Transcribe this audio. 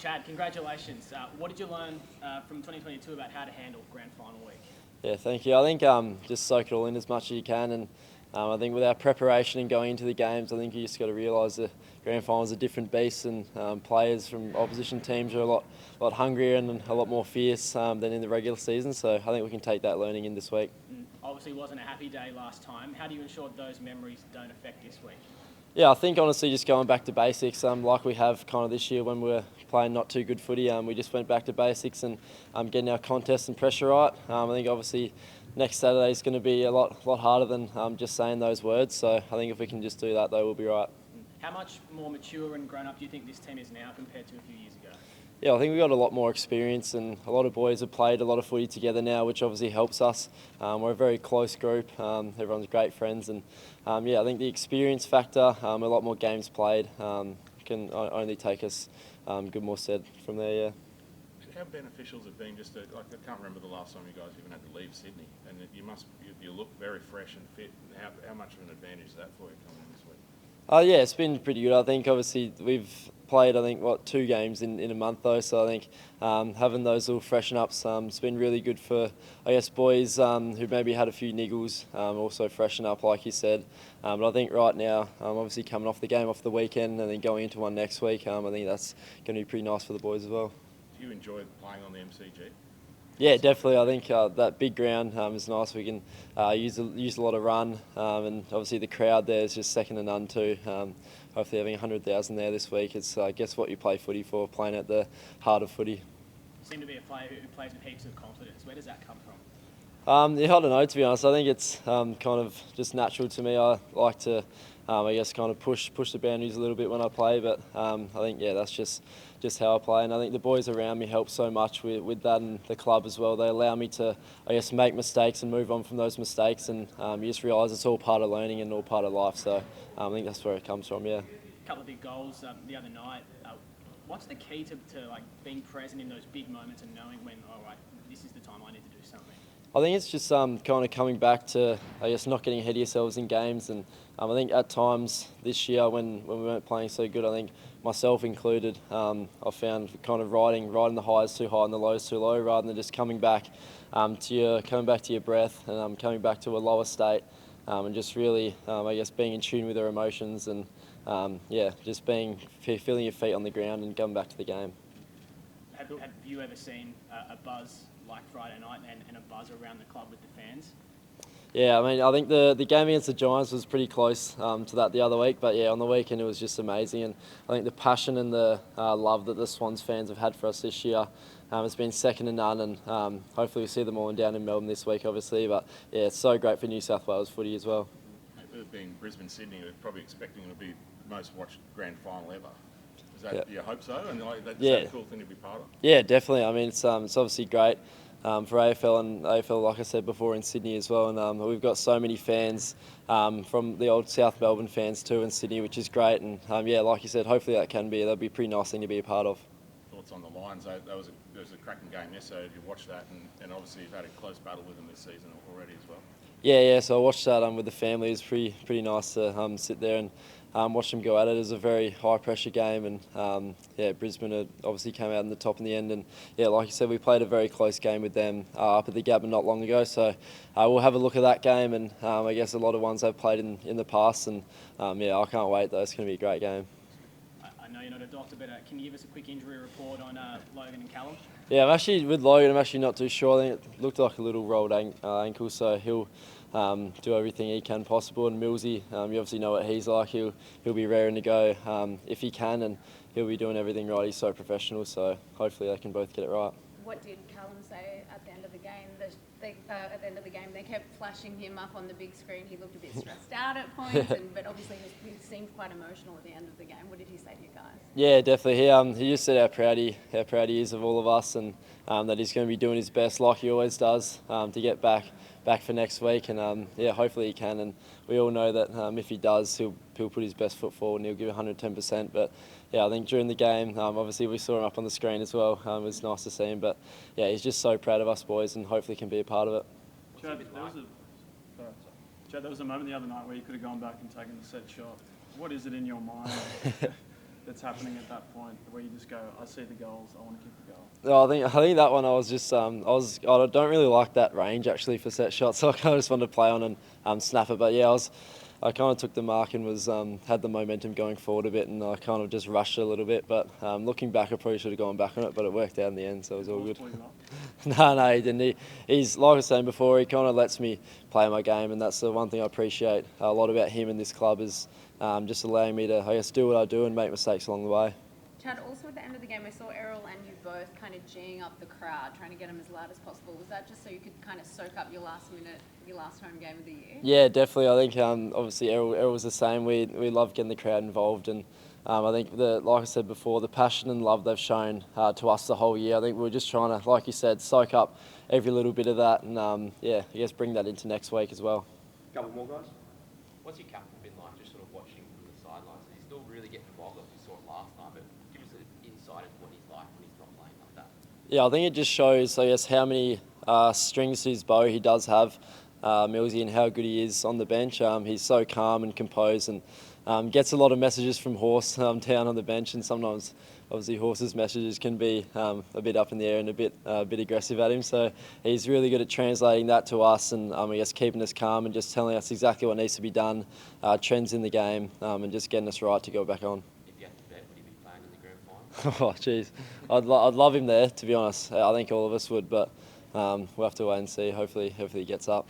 Chad, congratulations. What did you learn from 2022 about how to handle grand final week? Yeah, thank you. I think just soak it all in as much as you can, and I think with our preparation and going into the games, I think you just got to realise the grand final is a different beast, and players from opposition teams are a lot hungrier and a lot more fierce than in the regular season. So I think we can take that learning in this week. Obviously, wasn't a happy day last time. How do you ensure those memories don't affect this week? Yeah, I think honestly just going back to basics, like we have kind of this year when we're playing not too good footy, we just went back to basics and getting our contest and pressure right. I think obviously next Saturday is going to be a lot harder than just saying those words. So I think if we can just do that, though, we'll be right. How much more mature and grown up do you think this team is now compared to a few years ago? Yeah, I think we've got a lot more experience, and a lot of boys have played a lot of footy together now, which obviously helps us. We're a very close group. Everyone's great friends, and I think the experience factor, a lot more games played, can only take us good more stead from there. Yeah. How beneficial has it been I can't remember the last time you guys even had to leave Sydney, and you look very fresh and fit. How much of an advantage is that for you coming in this week? Yeah, it's been pretty good. I think obviously we've played 2 games in a month though, so I think having those little freshen ups it's been really good for boys who maybe had a few niggles, also freshen up like you said. But I think right now, obviously coming off the game off the weekend and then going into one next week, I think that's going to be pretty nice for the boys as well. Do you enjoy playing on the MCG? Yeah, definitely. I think that big ground is nice. We can use a lot of run, and obviously the crowd there is just second to none too. Hopefully having 100,000 there this week, it's I guess what you play footy for, playing at the heart of footy. You seem to be a player who plays with heaps of confidence. Where does that come from? I don't know, to be honest. I think it's kind of just natural to me. I like to, kind of push the boundaries a little bit when I play. But I think that's just how I play. And I think the boys around me help so much with that, and the club as well. They allow me to, make mistakes and move on from those mistakes. And you just realise it's all part of learning and all part of life. So I think that's where it comes from. Yeah. A couple of big goals the other night. What's the key to being present in those big moments and knowing when, this is the time I need to do something? I think it's just kind of coming back to, not getting ahead of yourselves in games. And I think at times this year when we weren't playing so good, I think myself included, I found kind of riding the highs too high and the lows too low, rather than just coming back to your breath and coming back to a lower state, and just really, being in tune with our emotions and just feeling your feet on the ground and going back to the game. Have you ever seen a buzz like Friday night and a buzz around the club with the fans? Yeah, I think the game against the Giants was pretty close to that the other week, but on the weekend it was just amazing, and I think the passion and the love that the Swans fans have had for us this year has been second to none, and hopefully we see them all down in Melbourne this week, obviously, but it's so great for New South Wales footy as well. Being Brisbane, Sydney, we're probably expecting it to be the most watched grand final ever. Is that you hope so? And that's a cool thing to be part of. Yeah, definitely. It's obviously great for AFL, and AFL, like I said before, in Sydney as well. And we've got so many fans from the old South Melbourne fans too in Sydney, which is great. And like you said, hopefully that'll be a pretty nice thing to be a part of. Thoughts on the Lions? There was a cracking game yesterday. Did you watch that? And obviously you've had a close battle with them this season already as well. Yeah. So I watched that with the family. It was pretty nice to sit there and watch them go at it. It was a very high pressure game, and Brisbane had obviously came out in the top in the end. And like you said, we played a very close game with them up at the Gabba not long ago. So we'll have a look at that game, and I guess a lot of ones I've played in the past. And I can't wait though. It's going to be a great game. I know you're not a doctor, but can you give us a quick injury report on Logan and Callum? Yeah, with Logan, I'm actually not too sure. I think it looked like a little rolled ankle, so he'll do everything he can possible. And Millsy, you obviously know what he's like. He'll be raring to go if he can, and he'll be doing everything right. He's so professional, so hopefully they can both get it right. What did Callum say at the end of the game? At the end of the game, they kept flashing him up on the big screen. He looked a bit stressed out at points, but obviously he seemed quite emotional at the end of the game. What did he say to you guys? Yeah, definitely. He just said how proud he is of all of us, and that he's going to be doing his best, like he always does, to get back for next week. And hopefully he can. And we all know that if he does, he'll put his best foot forward and he'll give 110%. But I think during the game, obviously we saw him up on the screen as well. It was nice to see him. But he's just so proud of us boys, and hopefully can be a part of it. Chad, there was a moment the other night where you could have gone back and taken the set shot. What is it in your mind that's happening at that point where you just go, I see the goals, I want to kick the goal? No, I think that one I was just I don't really like that range actually for set shots, so I kind of just wanted to play on and snap it. But yeah, I kind of took the mark and was had the momentum going forward a bit, and I kind of just rushed it a little bit. But looking back, I probably should have gone back on it, but it worked out in the end, so it was all good. No, he didn't. He's like I was saying before, he kind of lets me play my game, and that's the one thing I appreciate a lot about him and this club is just allowing me to, I guess, do what I do and make mistakes along the way. Chad, also at the end of the game, I saw Errol and you both kind of geeing up the crowd, trying to get them as loud as possible. Was that just so you could kind of soak up your last home game of the year? Yeah, definitely. I think obviously Errol was the same. We love getting the crowd involved, and I think like I said before, the passion and love they've shown to us the whole year. I think we're just trying to, like you said, soak up every little bit of that, and I guess bring that into next week as well. Couple more guys. What's your captain been like, just sort of watching from the sidelines? He's still really getting involved, like we saw it last time, but give us an insight into what he's like when he's not playing like that. Yeah, I think it just shows, I guess, how many strings to his bow he does have, Millsy, and how good he is on the bench. He's so calm and composed, and gets a lot of messages from Horse down on the bench, and sometimes obviously Horse's messages can be a bit up in the air and a bit aggressive at him. So he's really good at translating that to us, and I guess keeping us calm and just telling us exactly what needs to be done, trends in the game, and just getting us right to go back on. If you had to bet, would he be playing in the grand final? Oh, jeez. I'd love him there, to be honest. I think all of us would, but we'll have to wait and see. Hopefully he gets up.